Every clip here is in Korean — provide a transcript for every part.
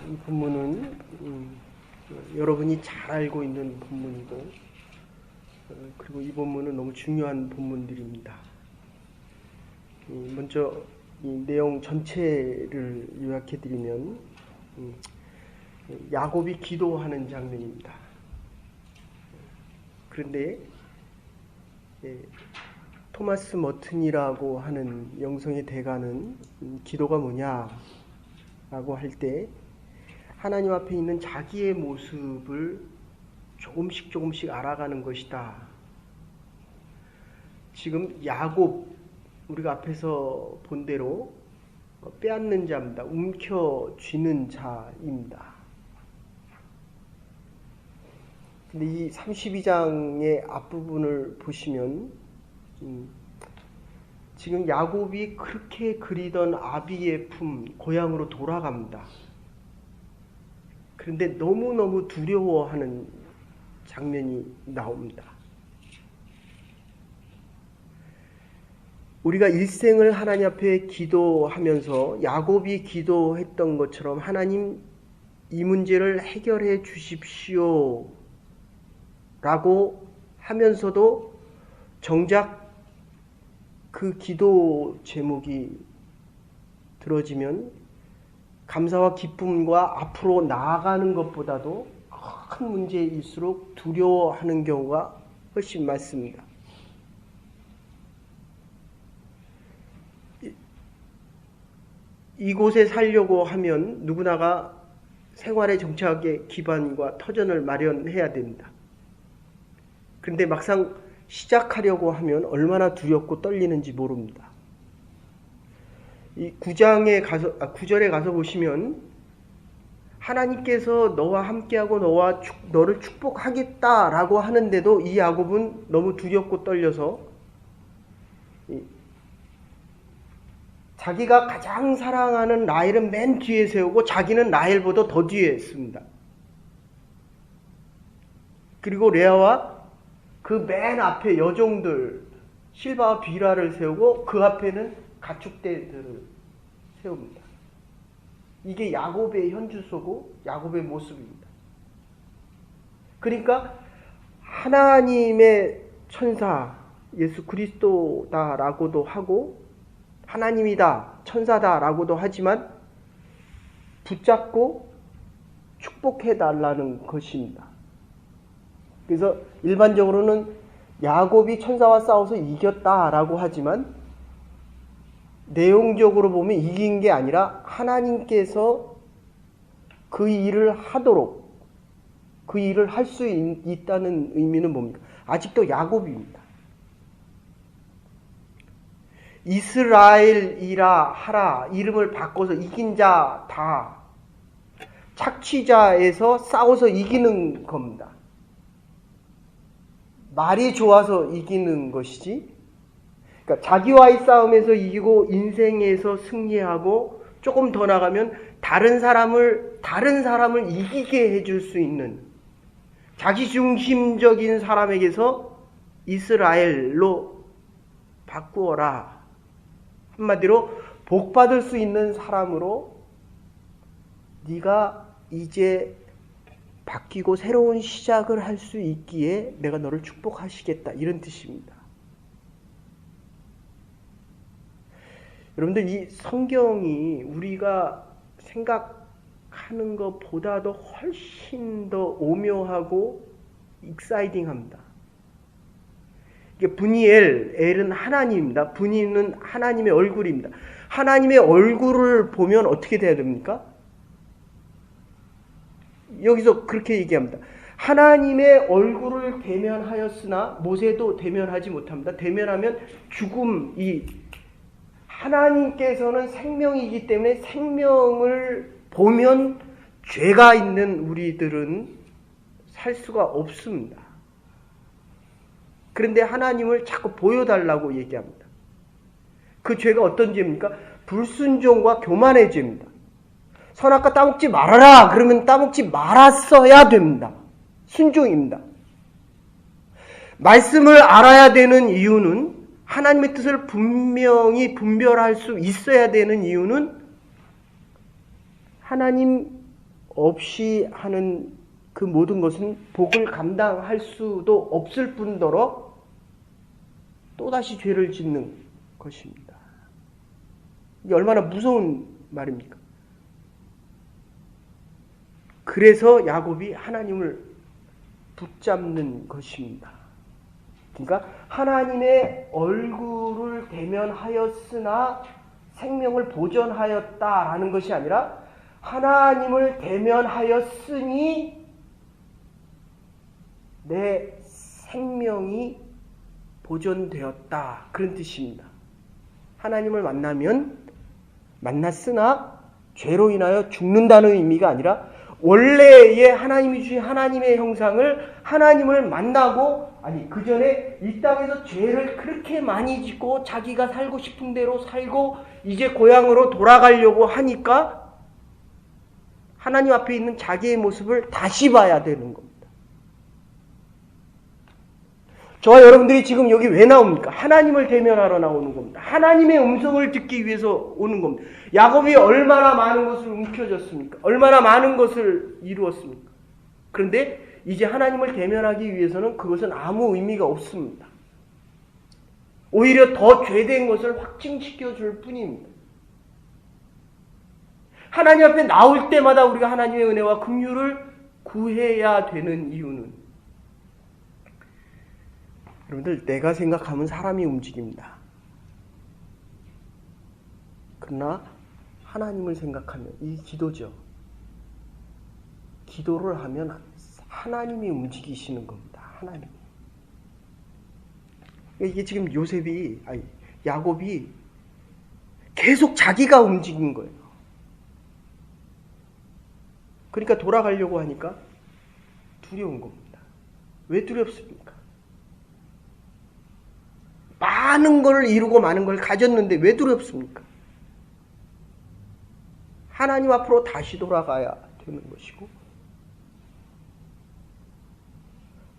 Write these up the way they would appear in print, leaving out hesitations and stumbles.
이 본문은 여러분이 잘 알고 있는 본문이고, 그리고 이 본문은 너무 중요한 본문들입니다. 먼저 이 내용 전체를 요약해드리면, 야곱이 기도하는 장면입니다. 그런데 토마스 머튼이라고 하는 영성의 대가는 기도가 뭐냐라고 할 때 하나님 앞에 있는 자기의 모습을 조금씩 알아가는 것이다. 지금 야곱, 우리가 앞에서 본 대로 빼앗는 자입니다. 움켜쥐는 자입니다. 근데 이 32장의 앞부분을 보시면 지금 야곱이 그렇게 그리던 아비의 품, 고향으로 돌아갑니다. 그런데 너무너무 두려워하는 장면이 나옵니다. 우리가 일생을 하나님 앞에 기도하면서 야곱이 기도했던 것처럼 하나님 이 문제를 해결해 주십시오 라고 하면서도 정작 그 기도 제목이 들어지면 감사와 기쁨과 앞으로 나아가는 것보다도 큰 문제일수록 두려워하는 경우가 훨씬 많습니다. 이곳에 살려고 하면 누구나가 생활의 정착의 기반과 터전을 마련해야 됩니다. 그런데 막상 시작하려고 하면 얼마나 두렵고 떨리는지 모릅니다. 이 9절에 가서 보시면 하나님께서 너와 함께하고 너를 축복하겠다라고 하는데도 이 야곱은 너무 두렵고 떨려서 자기가 가장 사랑하는 라헬은 맨 뒤에 세우고 자기는 라헬보다 더 뒤에 있습니다. 그리고 레아와 그 맨 앞에 여종들 실바와 비라를 세우고 그 앞에는 가축대들을 세웁니다. 이게 야곱의 현주소고 야곱의 모습입니다. 그러니까 하나님의 천사 예수 그리스도다라고도 하고 하나님이다 천사다라고도 하지만 붙잡고 축복해달라는 것입니다. 그래서 일반적으로는 야곱이 천사와 싸워서 이겼다라고 하지만 내용적으로 보면 이긴 게 아니라 하나님께서 그 일을 하도록 그 일을 할 수 있다는 의미는 뭡니까? 아직도 야곱입니다. 이스라엘이라 하라 이름을 바꿔서 이긴 자 다 착취자에서 싸워서 이기는 겁니다. 말이 좋아서 이기는 것이지, 그러니까 자기와의 싸움에서 이기고 인생에서 승리하고 조금 더 나가면 다른 사람을 이기게 해줄 수 있는 자기중심적인 사람에게서 이스라엘로 바꾸어라. 한마디로 복 받을 수 있는 사람으로 네가 이제 바뀌고 새로운 시작을 할 수 있기에 내가 너를 축복하시겠다 이런 뜻입니다. 여러분들 이 성경이 우리가 생각하는 것보다도 훨씬 더 오묘하고 익사이딩합니다. 이게 분이엘, 엘은 하나님입니다. 분이는 하나님의 얼굴입니다. 하나님의 얼굴을 보면 어떻게 돼야 됩니까? 여기서 그렇게 얘기합니다. 하나님의 얼굴을 대면하였으나 모세도 대면하지 못합니다. 대면하면 죽음이 하나님께서는 생명이기 때문에 생명을 보면 죄가 있는 우리들은 살 수가 없습니다. 그런데 하나님을 자꾸 보여달라고 얘기합니다. 그 죄가 어떤 죄입니까? 불순종과 교만의 죄입니다. 선악과 따먹지 말아라 그러면 따먹지 말았어야 됩니다. 순종입니다. 말씀을 알아야 되는 이유는 하나님의 뜻을 분명히 분별할 수 있어야 되는 이유는 하나님 없이 하는 그 모든 것은 복을 감당할 수도 없을 뿐더러 또다시 죄를 짓는 것입니다. 이게 얼마나 무서운 말입니까? 그래서 야곱이 하나님을 붙잡는 것입니다. 그러니까 하나님의 얼굴을 대면하였으나 생명을 보존하였다라는 것이 아니라 하나님을 대면하였으니 내 생명이 보존되었다. 그런 뜻입니다. 하나님을 만났으나 죄로 인하여 죽는다는 의미가 아니라 원래의 하나님이 주신 하나님의 형상을 하나님을 만나고 그 전에 이 땅에서 죄를 그렇게 많이 짓고 자기가 살고 싶은 대로 살고 이제 고향으로 돌아가려고 하니까 하나님 앞에 있는 자기의 모습을 다시 봐야 되는 겁니다. 저와 여러분들이 지금 여기 왜 나옵니까? 하나님을 대면하러 나오는 겁니다. 하나님의 음성을 듣기 위해서 오는 겁니다. 야곱이 얼마나 많은 것을 움켜쥐었습니까? 얼마나 많은 것을 이루었습니까? 그런데 이제 하나님을 대면하기 위해서는 그것은 아무 의미가 없습니다. 오히려 더 죄된 것을 확증시켜 줄 뿐입니다. 하나님 앞에 나올 때마다 우리가 하나님의 은혜와 긍휼을 구해야 되는 이유는 여러분들, 내가 생각하면 사람이 움직입니다. 그러나 하나님을 생각하면 이 기도죠. 기도를 하면 하나님이 움직이시는 겁니다. 하나님. 이게 지금 야곱이 계속 자기가 움직인 거예요. 그러니까 돌아가려고 하니까 두려운 겁니다. 왜 두렵습니까? 많은 걸 이루고 많은 걸 가졌는데 왜 두렵습니까? 하나님 앞으로 다시 돌아가야 되는 것이고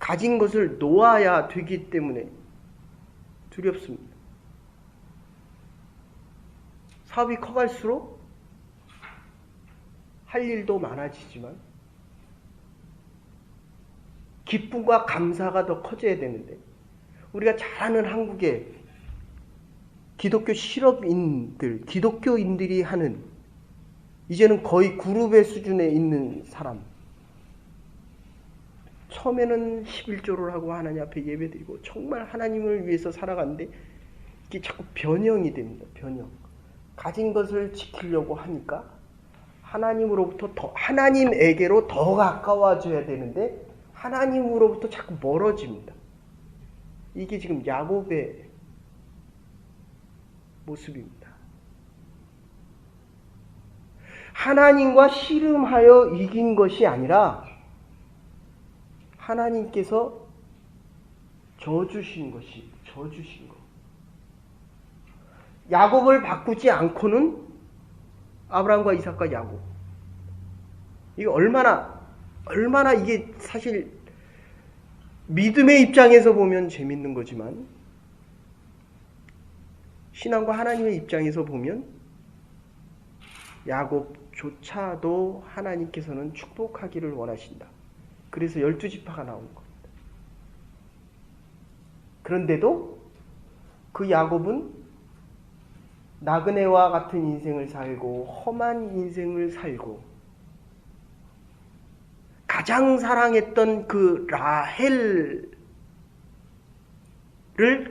가진 것을 놓아야 되기 때문에 두렵습니다. 사업이 커갈수록 할 일도 많아지지만 기쁨과 감사가 더 커져야 되는데 우리가 잘 아는 한국의 기독교 실업인들, 기독교인들이 하는 이제는 거의 그룹의 수준에 있는 사람. 처음에는 11조를 하고 하나님 앞에 예배드리고 정말 하나님을 위해서 살아가는데 이게 자꾸 변형이 됩니다. 변형. 가진 것을 지키려고 하니까 하나님에게로 더 가까워져야 되는데 하나님으로부터 자꾸 멀어집니다. 이게 지금 야곱의 모습입니다. 하나님과 씨름하여 이긴 것이 아니라 하나님께서 저주신 거. 야곱을 바꾸지 않고는 아브라함과 이삭과 야곱. 이게 얼마나 이게 사실 믿음의 입장에서 보면 재밌는 거지만 신앙과 하나님의 입장에서 보면 야곱조차도 하나님께서는 축복하기를 원하신다. 그래서 12지파가 나온 겁니다. 그런데도 그 야곱은 나그네와 같은 인생을 살고 험한 인생을 살고 가장 사랑했던 그 라헬을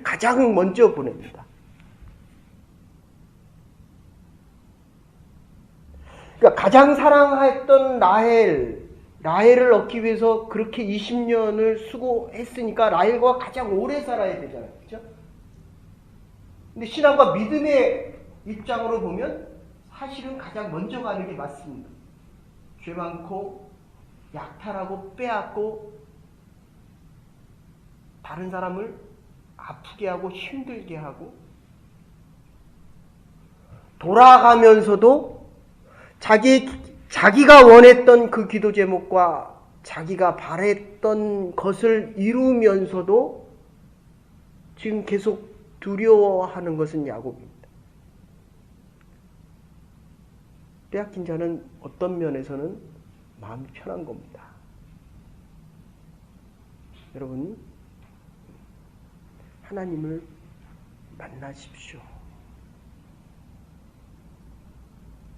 가장 먼저 보냅니다. 그러니까 가장 사랑했던 라헬을 얻기 위해서 그렇게 20년을 수고했으니까 라헬과 가장 오래 살아야 되잖아요. 그렇죠? 근데 신앙과 믿음의 입장으로 보면 사실은 가장 먼저 가는 게 맞습니다. 죄 많고 약탈하고 빼앗고 다른 사람을 아프게 하고 힘들게 하고 돌아가면서도 자기가 원했던 그 기도 제목과 자기가 바랬던 것을 이루면서도 지금 계속 두려워하는 것은 야곱입니다. 빼앗긴 자는 어떤 면에서는 마음이 편한 겁니다. 여러분, 하나님을 만나십시오.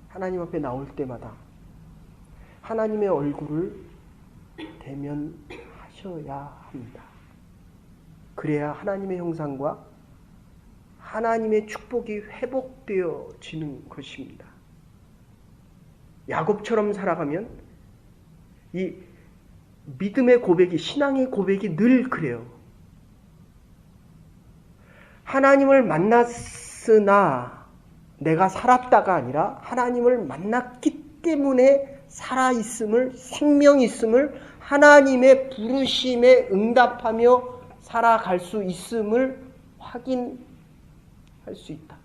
하나님 앞에 나올 때마다 하나님의 얼굴을 대면하셔야 합니다. 그래야 하나님의 형상과 하나님의 축복이 회복되어지는 것입니다. 야곱처럼 살아가면 이 믿음의 고백이, 신앙의 고백이 늘 그래요. 하나님을 만났으나 내가 살았다가 아니라 하나님을 만났기 때문에 살아있음을, 생명이 있음을, 하나님의 부르심에 응답하며 살아갈 수 있음을 확인할 수 있다.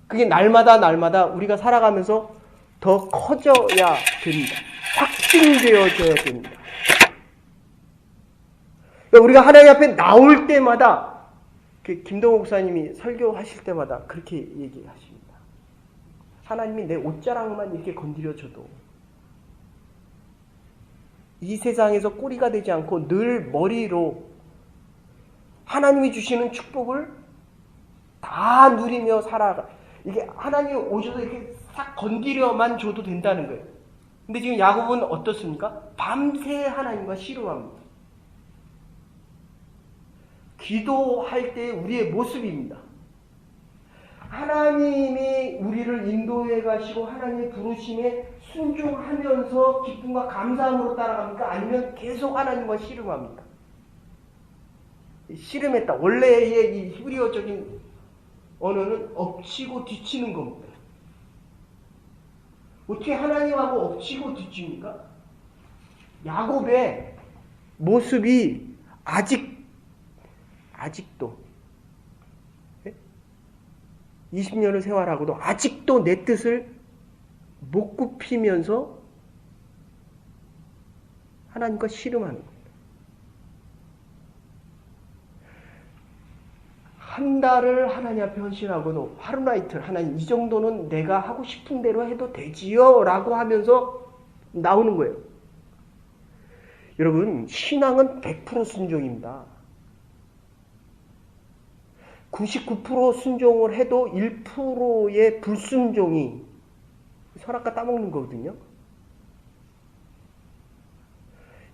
그게 날마다 우리가 살아가면서 더 커져야 됩니다. 확증되어져야 됩니다. 우리가 하나님 앞에 나올 때마다, 김동호 목사님이 설교하실 때마다 그렇게 얘기하십니다. 하나님이 내 옷자락만 이렇게 건드려줘도 이 세상에서 꼬리가 되지 않고 늘 머리로 하나님이 주시는 축복을 다 누리며 살아가. 이게 하나님이 오셔서 이렇게 싹 건드려만 줘도 된다는 거예요. 근데 지금 야곱은 어떻습니까? 밤새 하나님과 씨름합니다. 기도할 때 우리의 모습입니다. 하나님이 우리를 인도해 가시고 하나님의 부르심에 순종하면서 기쁨과 감사함으로 따라갑니까? 아니면 계속 하나님과 씨름합니까? 씨름했다. 원래의 이 히브리어적인 언어는 엎치고 뒤치는 겁니다. 어떻게 하나님하고 엎치고 뒤집니까? 야곱의 모습이 아직도 20년을 생활하고도 아직도 내 뜻을 못 굽히면서 하나님과 씨름하는 겁니다. 한 달을 하나님 앞에 헌신하고도 하루나 이틀, 하나님 이 정도는 내가 하고 싶은 대로 해도 되지요 라고 하면서 나오는 거예요. 여러분, 신앙은 100% 순종입니다. 99% 순종을 해도 1%의 불순종이 선악과 따먹는 거거든요.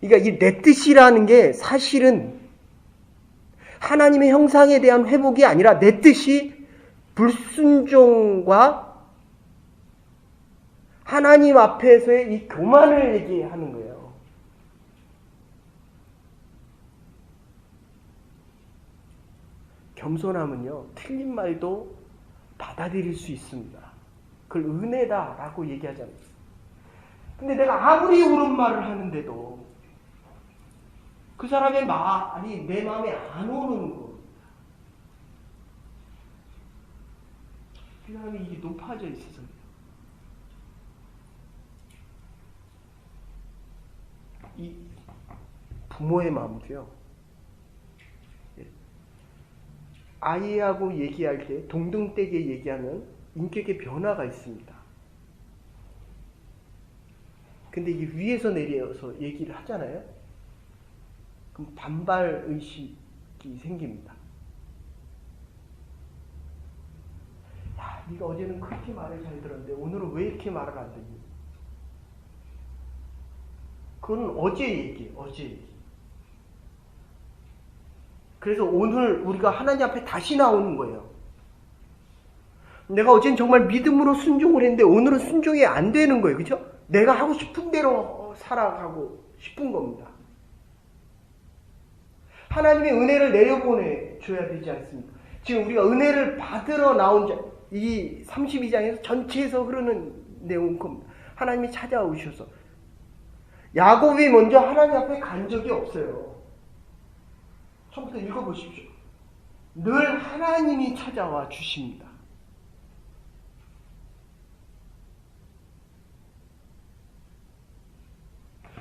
그러니까 이 내 뜻이라는 게 사실은 하나님의 형상에 대한 회복이 아니라 내 뜻이 불순종과 하나님 앞에서의 이 교만을 얘기하는 거예요. 겸손함은요, 틀린 말도 받아들일 수 있습니다. 그걸 은혜다라고 얘기하잖아요. 근데 내가 아무리 옳은 말을 하는데도 그 사람의 말이 내 마음에 안 오는 거. 그 사람이 이게 높아져 있어서. 이 부모의 마음도요. 아이하고 얘기할 때 동등되게 얘기하면 인격의 변화가 있습니다. 근데 이게 위에서 내려서 얘기를 하잖아요. 그럼 반발 의식이 생깁니다. 야, 네가 어제는 그렇게 말을 잘 들었는데 오늘은 왜 이렇게 말을 안 듣니? 그건 어제 얘기. 그래서 오늘 우리가 하나님 앞에 다시 나오는 거예요. 내가 어제는 정말 믿음으로 순종을 했는데 오늘은 순종이 안 되는 거예요. 그렇죠? 내가 하고 싶은 대로 살아가고 싶은 겁니다. 하나님의 은혜를 내려보내 줘야 되지 않습니까? 지금 우리가 은혜를 받으러 나온 이 32장에서 전체에서 흐르는 내용인 겁니다. 하나님이 찾아오셔서 야곱이 먼저 하나님 앞에 간 적이 없어요. 처음부터 읽어보십시오. 늘 하나님이 찾아와 주십니다.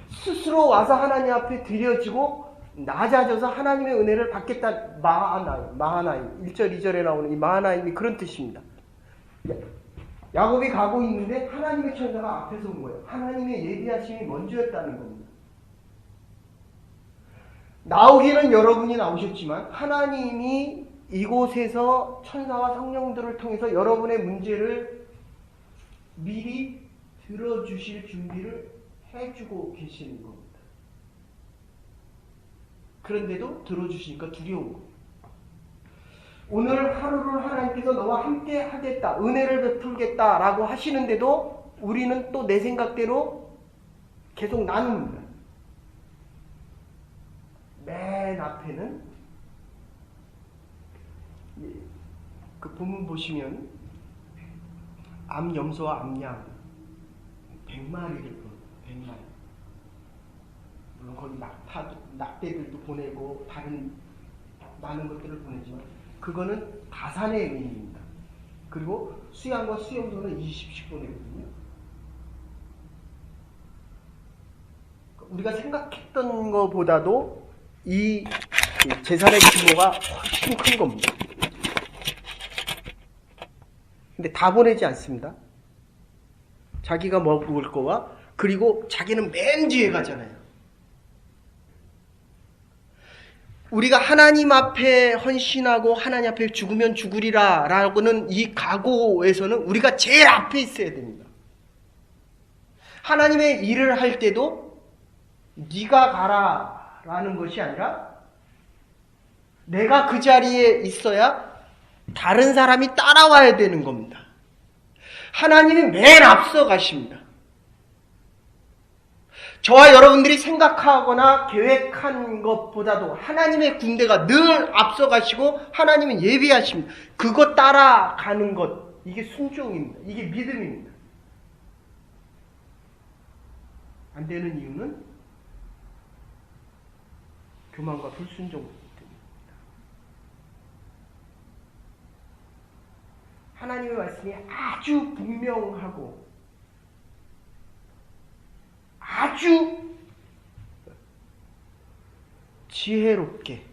스스로 와서 하나님 앞에 드려지고 낮아져서 하나님의 은혜를 받겠다. 마하나임 1절 2절에 나오는 이 마하나임이 그런 뜻입니다. 야곱이 가고 있는데 하나님의 천사가 앞에서 온 거예요. 하나님의 예비하심이 먼저였다는 겁니다. 나오기는 여러분이 나오셨지만 하나님이 이곳에서 천사와 성령들을 통해서 여러분의 문제를 미리 들어주실 준비를 해주고 계시는 겁니다. 그런데도 들어주시니까 두려운 겁니다. 오늘 하루를 하나님께서 너와 함께 하겠다, 은혜를 베풀겠다라고 하시는데도 우리는 또 내 생각대로 계속 나눕니다. 맨 앞에는 그 본문 보시면 암염소와 암양 100마리를 보내요. 100마리. 물론 거기 낙대들도 보내고 다른 많은 것들을 보내지만 그거는 가산의 의미입니다. 그리고 수양과 수염소는 20씩 보내거든요. 우리가 생각했던 것보다도 이 재산의 규모가 훨씬 큰 겁니다. 근데 다 보내지 않습니다. 자기가 먹을 거와 그리고 자기는 맨 뒤에 가잖아요. 우리가 하나님 앞에 헌신하고 하나님 앞에 죽으면 죽으리라 라고는 이 각오에서는 우리가 제일 앞에 있어야 됩니다. 하나님의 일을 할 때도 네가 가라 라는 것이 아니라 내가 그 자리에 있어야 다른 사람이 따라와야 되는 겁니다. 하나님이 맨 앞서 가십니다. 저와 여러분들이 생각하거나 계획한 것보다도 하나님의 군대가 늘 앞서 가시고 하나님은 예비하십니다. 그거 따라가는 것, 이게 순종입니다. 이게 믿음입니다. 안 되는 이유는 교만과 불순종 때문입니다. 하나님의 말씀이 아주 분명하고 아주 지혜롭게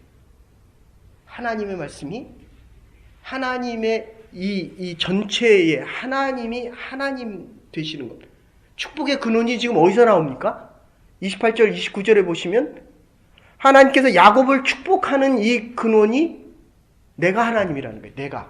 하나님의 말씀이 하나님의 이 전체에 하나님이 하나님 되시는 것. 축복의 근원이 지금 어디서 나옵니까? 28절 29절에 보시면 하나님께서 야곱을 축복하는 이 근원이 내가 하나님이라는 거예요. 내가.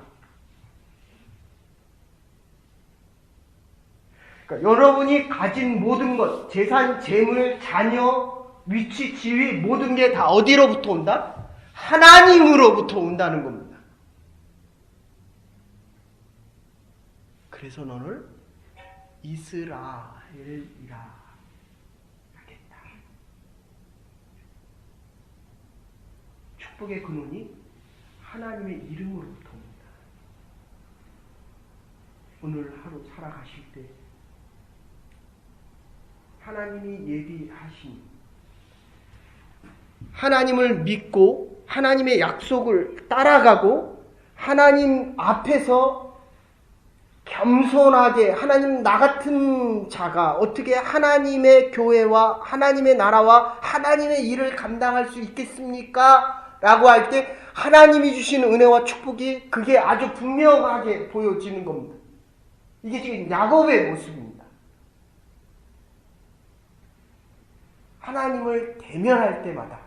그러니까 여러분이 가진 모든 것, 재산, 재물, 자녀, 위치, 지위 모든 게 다 어디로부터 온다? 하나님으로부터 온다는 겁니다. 그래서 너를 이스라엘이라 하겠다. 축복의 근원이 하나님의 이름으로부터 옵니다. 오늘 하루 살아가실 때 하나님이 예비하신 하나님을 믿고 하나님의 약속을 따라가고 하나님 앞에서 겸손하게 하나님 나 같은 자가 어떻게 하나님의 교회와 하나님의 나라와 하나님의 일을 감당할 수 있겠습니까? 라고 할 때 하나님이 주신 은혜와 축복이 그게 아주 분명하게 보여지는 겁니다. 이게 지금 야곱의 모습입니다. 하나님을 대면할 때마다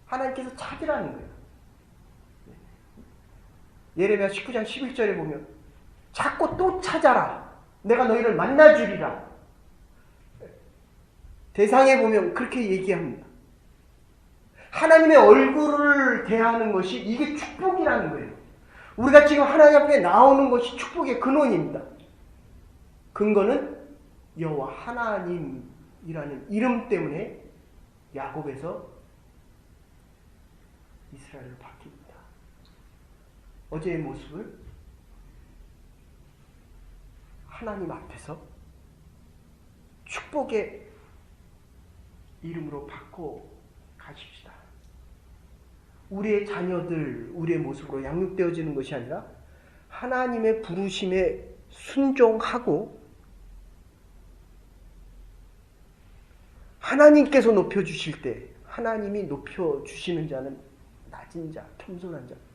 하나님께서 찾으라는 거예요. 예레미야 19장 11절에 보면 자꾸 또 찾아라. 내가 너희를 만나주리라. 대상에 보면 그렇게 얘기합니다. 하나님의 얼굴을 대하는 것이 이게 축복이라는 거예요. 우리가 지금 하나님 앞에 나오는 것이 축복의 근원입니다. 근거는 여호와 하나님이라는 이름 때문에 야곱에서 이스라엘을 바뀝니다. 어제의 모습을 하나님 앞에서 축복의 이름으로 바꿔 가십시다. 우리의 자녀들, 우리의 모습으로 양육되어지는 것이 아니라 하나님의 부르심에 순종하고 하나님께서 높여주실 때 하나님이 높여주시는 자는 낮은 자, 겸손한 자입니다.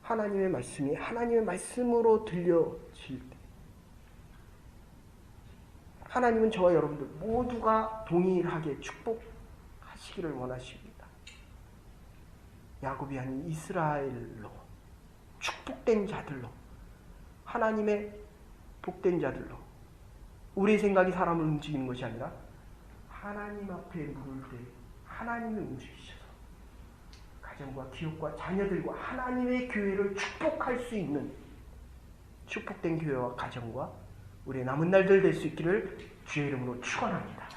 하나님의 말씀이 하나님의 말씀으로 들려질 때 하나님은 저와 여러분들 모두가 동일하게 축복하시기를 원하십니다. 야곱이 아닌 이스라엘로 축복된 자들로 하나님의 복된 자들로 우리의 생각이 사람을 움직이는 것이 아니라 하나님 앞에 물을 때 하나님이 움직이셔서 가정과 기업과 자녀들과 하나님의 교회를 축복할 수 있는 축복된 교회와 가정과 우리의 남은 날들 될 수 있기를 주의 이름으로 축원합니다.